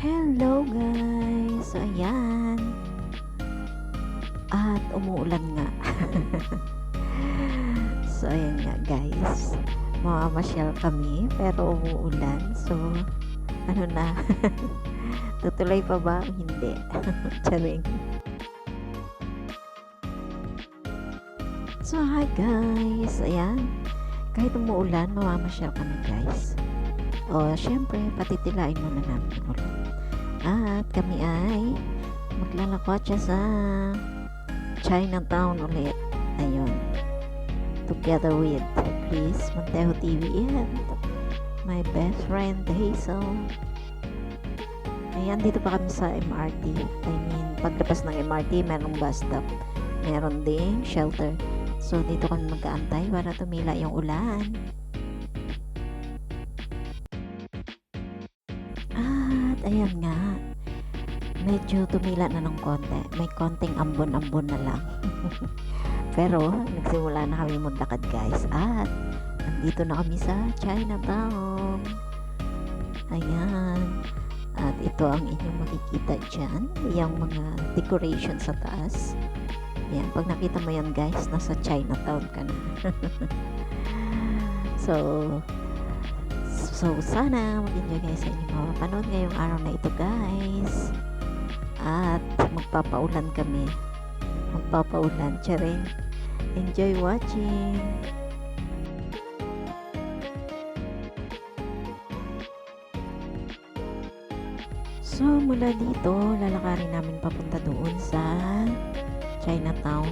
Hello guys! So ayan. At umuulan nga. So ayan nga guys. Mamamasyal kami pero umuulan. So ano na. Tutuloy pa ba? Hindi. Charing. So hi guys. Ayan. Kahit umuulan, mamamasyal kami guys. O syempre, patitilain muna namin yung ulan. At kami ay maglalakotsa sa Chinatown ulit. Ayun. Together with Chris Montejo TV and my best friend Hazel. Ayan, dito pa kami sa MRT. I mean, paglabas ng MRT, merong bus stop. Meron ding shelter. So, dito kami mag-aantay para tumila yung ulan. At ayan nga, medyo tumila na ng konti. May konting ambon-ambon na lang. Pero nagsimula na kami maglakad guys. At nandito na kami sa Chinatown. Ayan. At ito ang inyong makikita dyan. Yung mga decoration sa taas. Ayan. Pag nakita mo yan guys, nasa Chinatown ka na. So sana mag-enjoy kayo sa inyong mapapanood ngayong araw na ito guys. At magpapaulan kami. Magpapaulan. Charing. Enjoy watching. So mula dito, lalakarin namin papunta doon sa Chinatown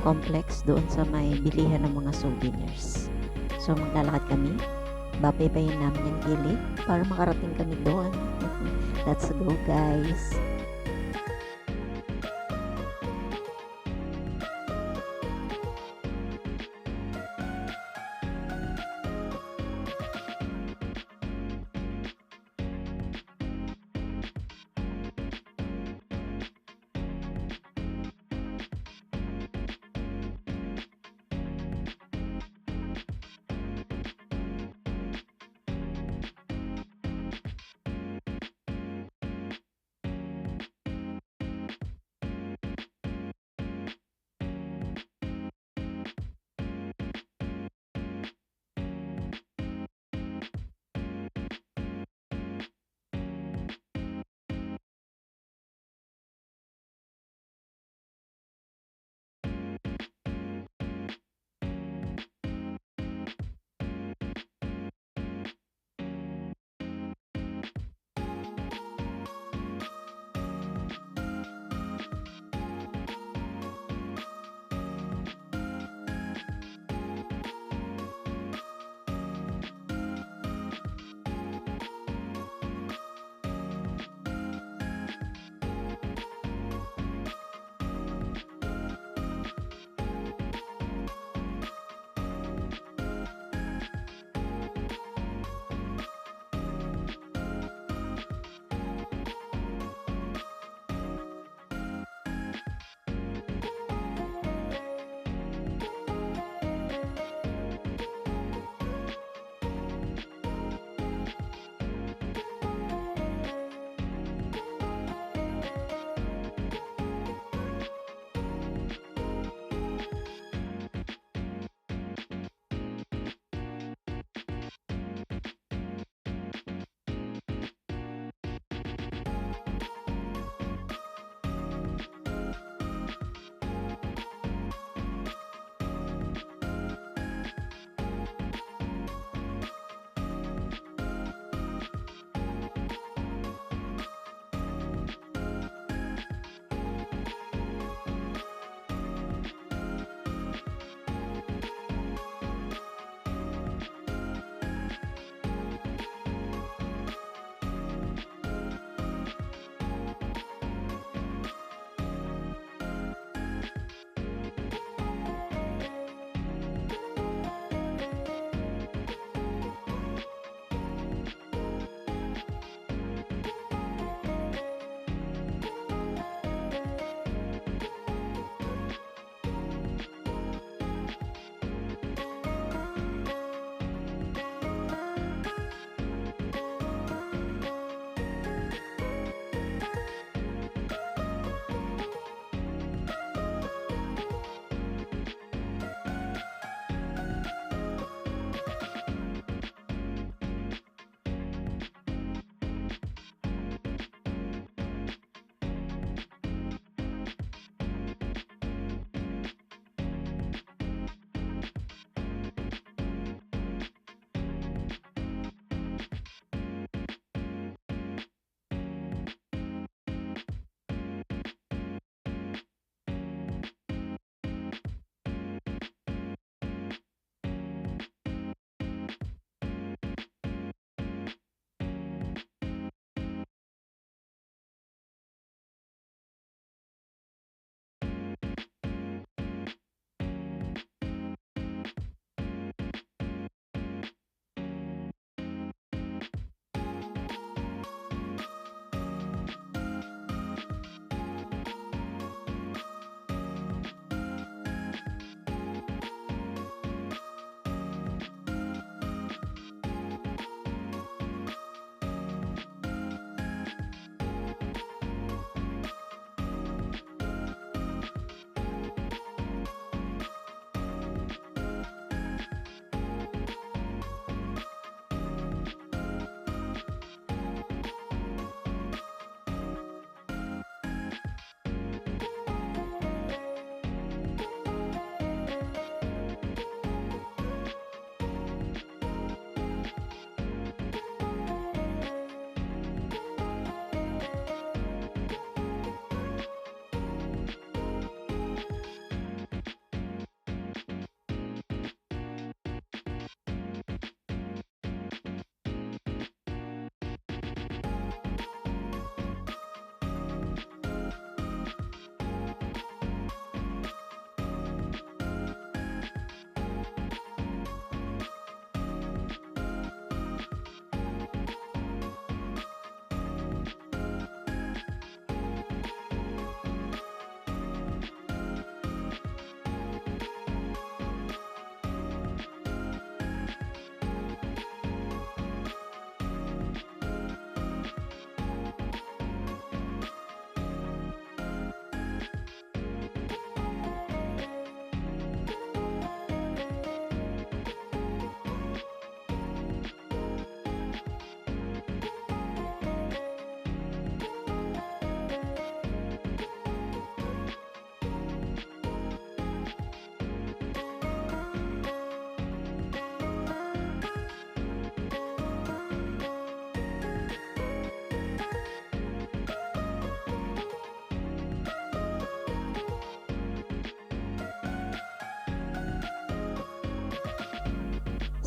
complex, doon sa may bilihan ng mga souvenirs. So maglalakad kami. Babaybayin namin yung gilid para makarating kami doon. Let's go guys.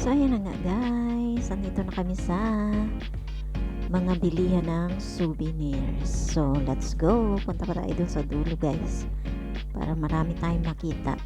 So, ayan na nga guys. Andito na kami sa mga bilihan ng souvenirs. So, let's go. Punta pa tayo dun sa dulo guys. Para marami tayong makita.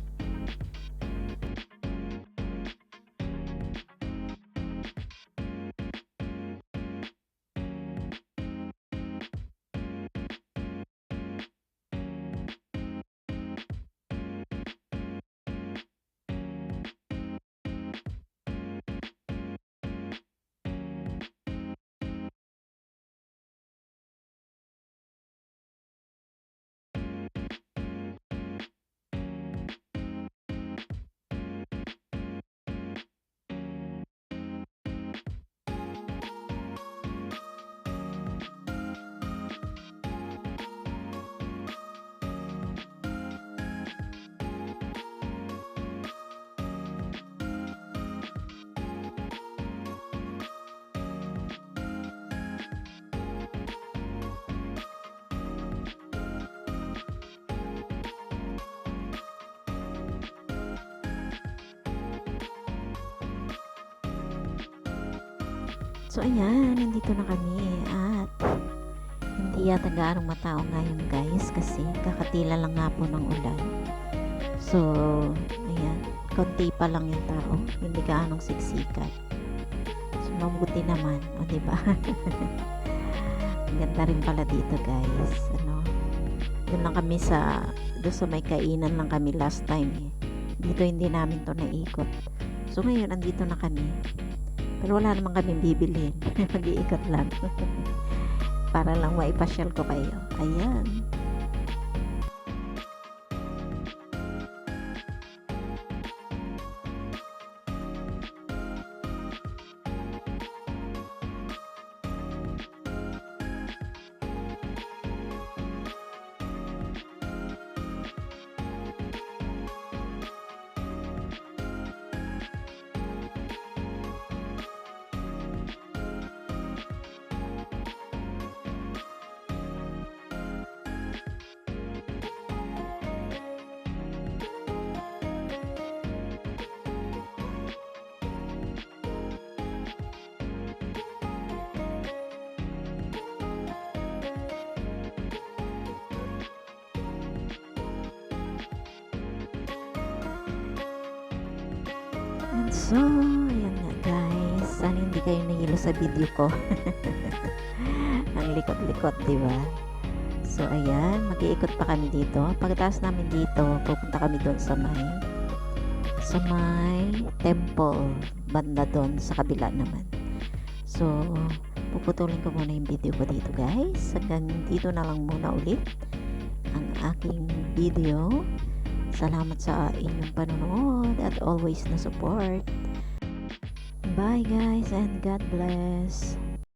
So, ayan. Nandito na kami at hindi yata gaano matao ngayon guys kasi kakatila lang nga po ng ulan. So, ayan. Konti pa lang yung tao. Hindi gaanong siksikan. So, mabuti naman. O, diba? Ang ganda rin pala dito guys. Doon lang kami doon sa may kainan lang kami last time eh. Dito hindi namin to naikot. So, ngayon, andito na kami. Pero wala naman kami bibilhin. Mag-iikot lang. Para lang maipasyal ko kayo. Ayan. And so, ayan nga guys. Sana hindi kayo nahilo sa video ko. Ang likot-likot, diba? So, ayan. Mag-iikot pa kami dito. Pagkatapos namin dito, pupunta kami doon sa may temple. Banda doon sa kabila naman. So, puputulin ko muna yung video ko dito guys. Hanggang dito na lang muna ulit ang aking video. Salamat sa inyong panonood at always na support. Bye guys and God bless.